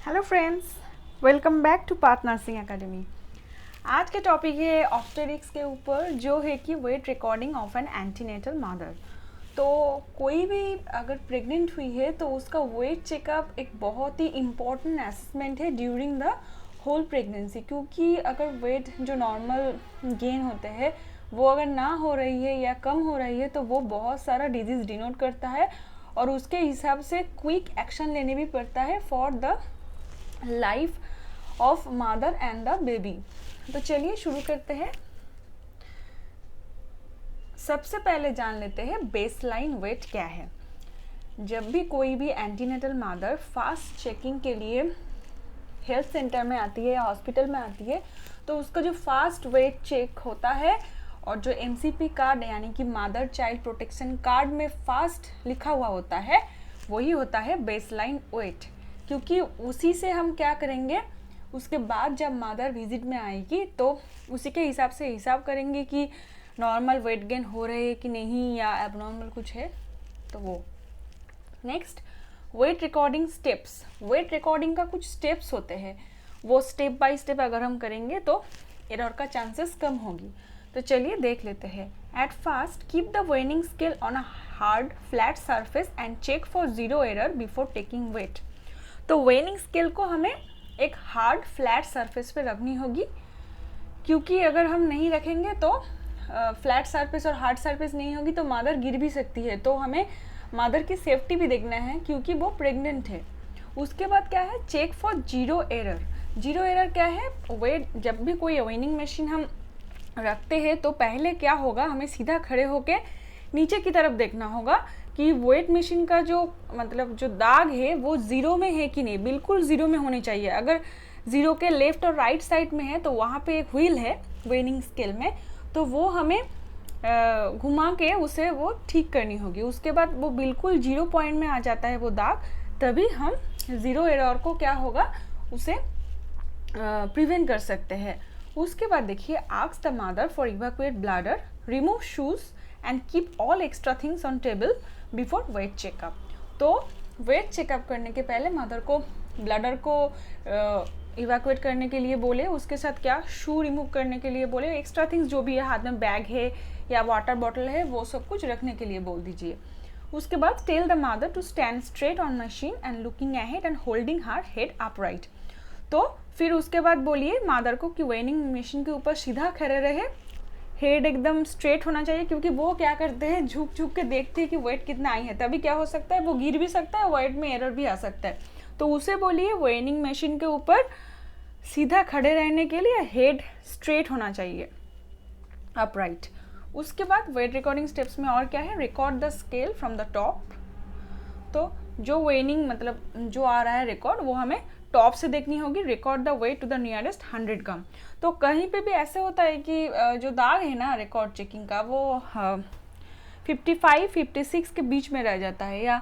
Hello friends, welcome back to Path nursing academy. आज के topic है ऑब्स्टेरिक्स के ऊपर, जो है कि weight recording of an antenatal mother. तो कोई भी अगर प्रेग्नेंट हुई है तो उसका वेट चेकअप एक बहुत ही इम्पॉर्टेंट असेसमेंट है ड्यूरिंग द होल प्रेगनेंसी, क्योंकि अगर वेट जो नॉर्मल गेन होते हैं वो अगर ना हो रही है या कम हो रही है तो वो बहुत सारा डिजीज़ डिनोट करता है और उसके हिसाब से क्विक एक्शन लेने भी पड़ता है for the life of mother and the baby. तो चलिए शुरू करते हैं। सबसे पहले जान लेते हैं बेसलाइन वेट क्या है। जब भी कोई भी एंटीनेटल मदर फास्ट चेकिंग के लिए हेल्थ सेंटर में आती है या हॉस्पिटल में आती है तो उसका जो फास्ट वेट चेक होता है और जो MCP कार्ड यानी कि मदर चाइल्ड प्रोटेक्शन कार्ड में फास्ट लिखा हुआ होता है वही होता है बेसलाइन वेट, क्योंकि उसी से हम क्या करेंगे, उसके बाद जब मदर विजिट में आएगी तो उसी के हिसाब से हिसाब करेंगे कि नॉर्मल वेट गेन हो रहे हैं कि नहीं या एबनॉर्मल कुछ है। तो वो next weight recording steps. Weight recording का कुछ स्टेप्स होते हैं, वो स्टेप बाय स्टेप अगर हम करेंगे तो एरर का चांसेस कम होगी। तो चलिए देख लेते हैं। At first keep the weighing scale on a hard flat surface and check for zero error before taking weight. तो वेनिंग स्केल को हमें एक हार्ड फ्लैट सरफेस पे रखनी होगी, क्योंकि अगर हम नहीं रखेंगे तो फ्लैट सरफेस और हार्ड सरफेस नहीं होगी तो मदर गिर भी सकती है। तो हमें मदर की सेफ्टी भी देखना है क्योंकि वो प्रेग्नेंट है। उसके बाद क्या है, check for zero error. Zero error क्या है, वेट जब भी कोई वेनिंग मशीन हम रखते हैं तो पहले क्या होगा, हमें सीधा खड़े होके नीचे की तरफ देखना होगा कि वेट मशीन का जो मतलब जो दाग है वो ज़ीरो में है कि नहीं। बिल्कुल ज़ीरो में होनी चाहिए। अगर ज़ीरो के लेफ़्ट और राइट साइड में है तो वहाँ पे एक व्हील है वेनिंग स्केल में, तो वो हमें घुमा के उसे वो ठीक करनी होगी। उसके बाद वो बिल्कुल 0 पॉइंट में आ जाता है वो दाग, तभी हम ज़ीरो एरर को क्या होगा उसे प्रिवेंट कर सकते हैं। उसके बाद देखिए, ask the mother for evacuate bladder, remove shoes and keep all extra things on table before weight checkup. तो वेट चेकअप करने के पहले मदर को ब्लैडर को इवैक्यूएट करने के लिए बोले, उसके साथ क्या शू रिमूव करने के लिए बोले, एक्स्ट्रा थिंग्स जो भी है, हाथ में बैग है या वाटर बॉटल है वो सब कुछ रखने के लिए बोल दीजिए। उसके बाद tell the mother to stand straight on machine and looking ahead and holding her head upright. तो फिर उसके बाद बोलिए मदर को कि वेनिंग मशीन के ऊपर सीधा खड़े रहे, हेड एकदम स्ट्रेट होना चाहिए, क्योंकि वो क्या करते हैं झुक झुक के देखते हैं कि वेट कितना आई है। तभी क्या हो सकता है, वो गिर भी सकता है, वेट में एरर भी आ सकता है। तो उसे बोलिए वेनिंग मशीन के ऊपर सीधा खड़े रहने के लिए हेड स्ट्रेट होना चाहिए, अपराइट। उसके बाद वेट रिकॉर्डिंग स्टेप्स में और क्या है, record the scale from the top. तो जो वेनिंग मतलब जो आ रहा है रिकॉर्ड वो हमें टॉप से देखनी होगी। Record the weight to the nearest 100 gram. तो कहीं पे भी ऐसे होता है कि जो दाग है ना रिकॉर्ड चेकिंग का वो 55-56 के बीच में रह जाता है, या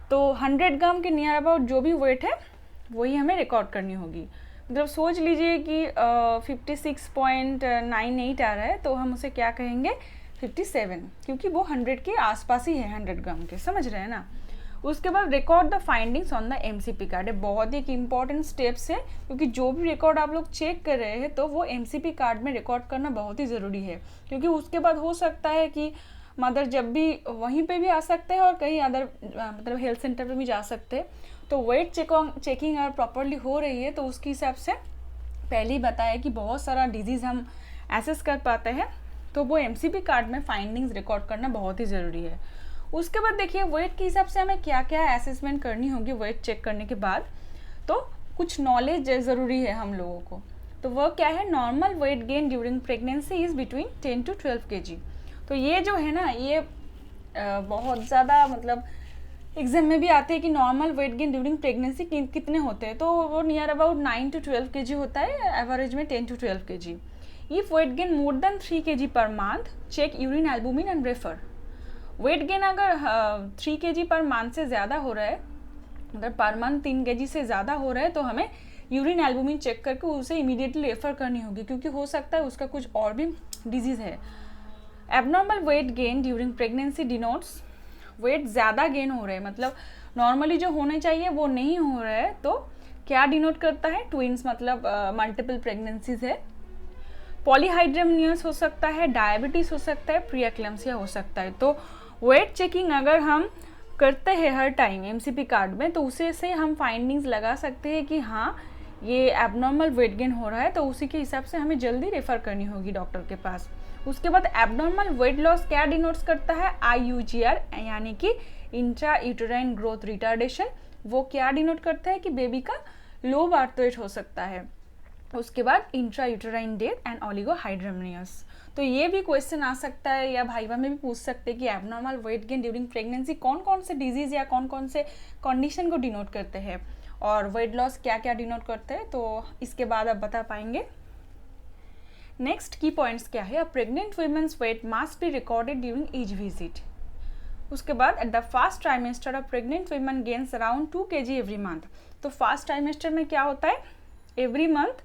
तो 100 ग्राम के नियर अबाउट जो भी वेट है वही हमें रिकॉर्ड करनी होगी। मतलब सोच लीजिए कि 56.98 आ रहा है तो हम उसे क्या कहेंगे 57, क्योंकि वो 100 के आसपास ही है, 100 ग्राम के, समझ रहे हैं ना। उसके बाद record the findings on the MCP card. बहुत ही एक इंपॉर्टेंट स्टेप्स है, क्योंकि जो भी रिकॉर्ड आप लोग चेक कर रहे हैं तो वो MCP कार्ड में रिकॉर्ड करना बहुत ही ज़रूरी है, क्योंकि उसके बाद हो सकता है कि मदर जब भी वहीं पे भी आ सकते हैं और कहीं अदर मतलब हेल्थ सेंटर पे भी जा सकते हैं। तो वेट चेकिंग अगर प्रॉपरली हो रही है तो उसके हिसाब से पहले ही बताया कि बहुत सारा डिजीज़ हम एसेस कर पाते हैं, तो वो MCP कार्ड में फाइंडिंग्स रिकॉर्ड करना बहुत ही ज़रूरी है। उसके बाद देखिए वेट के हिसाब से हमें क्या क्या असेसमेंट करनी होगी वेट चेक करने के बाद। तो कुछ नॉलेज ज़रूरी है हम लोगों को। तो वह क्या है, normal weight gain during pregnancy is between 10 to 12 kg। तो ये जो है ना ये बहुत ज़्यादा मतलब एग्जाम में भी आते हैं कि normal weight gain during pregnancy कितने होते हैं, तो वो नियर अबाउट 9 to 12 kg होता है, एवरेज में 10 to 12 kg। If weight gain more than 3 kg per month, check urine albumin and refer. Weight gain अगर 3 kg पर मंथ से ज़्यादा हो रहा है, मतलब पर मंथ 3 kg से ज़्यादा हो रहा है, तो हमें यूरिन एल्बुमिन चेक करके उसे इमीडिएटली रेफर करनी होगी, क्योंकि हो सकता है उसका कुछ और भी डिजीज़ है। Abnormal weight gain during pregnancy denotes weight ज़्यादा गेन हो रहा है, मतलब नॉर्मली जो होने चाहिए वो नहीं हो रहा है, तो क्या डिनोट करता है? ट्विंस मतलब मल्टीपल प्रेगनेंसीज है। पॉलीहाइड्रेमनियस हो सकता है, डायबिटीज हो सकता है, प्री एक्लेम्सिया हो सकता है। तो वेट चेकिंग अगर हम करते हैं हर टाइम एमसीपी कार्ड में, तो उसे से हम फाइंडिंग्स लगा सकते हैं कि हाँ ये एबनॉर्मल वेट गेन हो रहा है, तो उसी के हिसाब से हमें जल्दी रेफर करनी होगी डॉक्टर के पास। उसके बाद एबनॉर्मल वेट लॉस क्या डिनोट्स करता है? IUGR यानी कि इंट्रा यूटेराइन ग्रोथ रिटार्डेशन। वो क्या डिनोट करता है कि बेबी का लो बर्थ वेट हो सकता है। उसके बाद इंट्रा यूटेराइन डेथ एंड ओलिगोहाइड्रेमनियस। तो ये भी क्वेश्चन आ सकता है या भाईवा में भी पूछ सकते हैं कि abnormal weight gain during pregnancy कौन कौन से डिजीज या कौन कौन से कंडीशन को डिनोट करते हैं, और वेट लॉस क्या क्या डिनोट करते हैं। तो इसके बाद आप बता पाएंगे। नेक्स्ट की पॉइंट्स क्या है? Pregnant women's weight must be recorded during each visit. उसके बाद at the first trimester of pregnant women gains around 2 kg every month. तो फर्स्ट ट्राइमेस्टर में क्या होता है? एवरी मंथ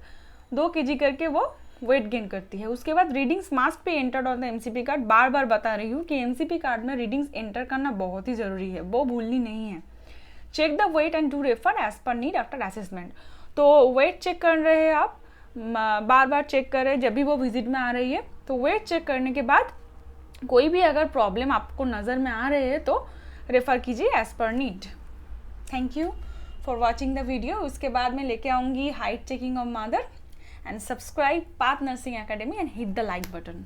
2 kg करके वो वेट गेन करती है। उसके बाद readings must be entered on the MCP card. बार बार बता रही हूँ कि एमसीपी कार्ड में रीडिंग्स एंटर करना बहुत ही ज़रूरी है, वो भूलनी नहीं है। Check the weight and do refer as per need after assessment. तो वेट चेक कर रहे हैं आप, बार बार चेक कर रहे हैं जब भी वो विजिट में आ रही है। तो वेट चेक करने के बाद कोई भी अगर प्रॉब्लम आपको नज़र में आ रहे हैं तो रेफ़र कीजिए as per need. Thank you for watching the video. उसके बाद मैं लेके आऊँगी height checking of mother, and subscribe Path nursing academy and hit the like button.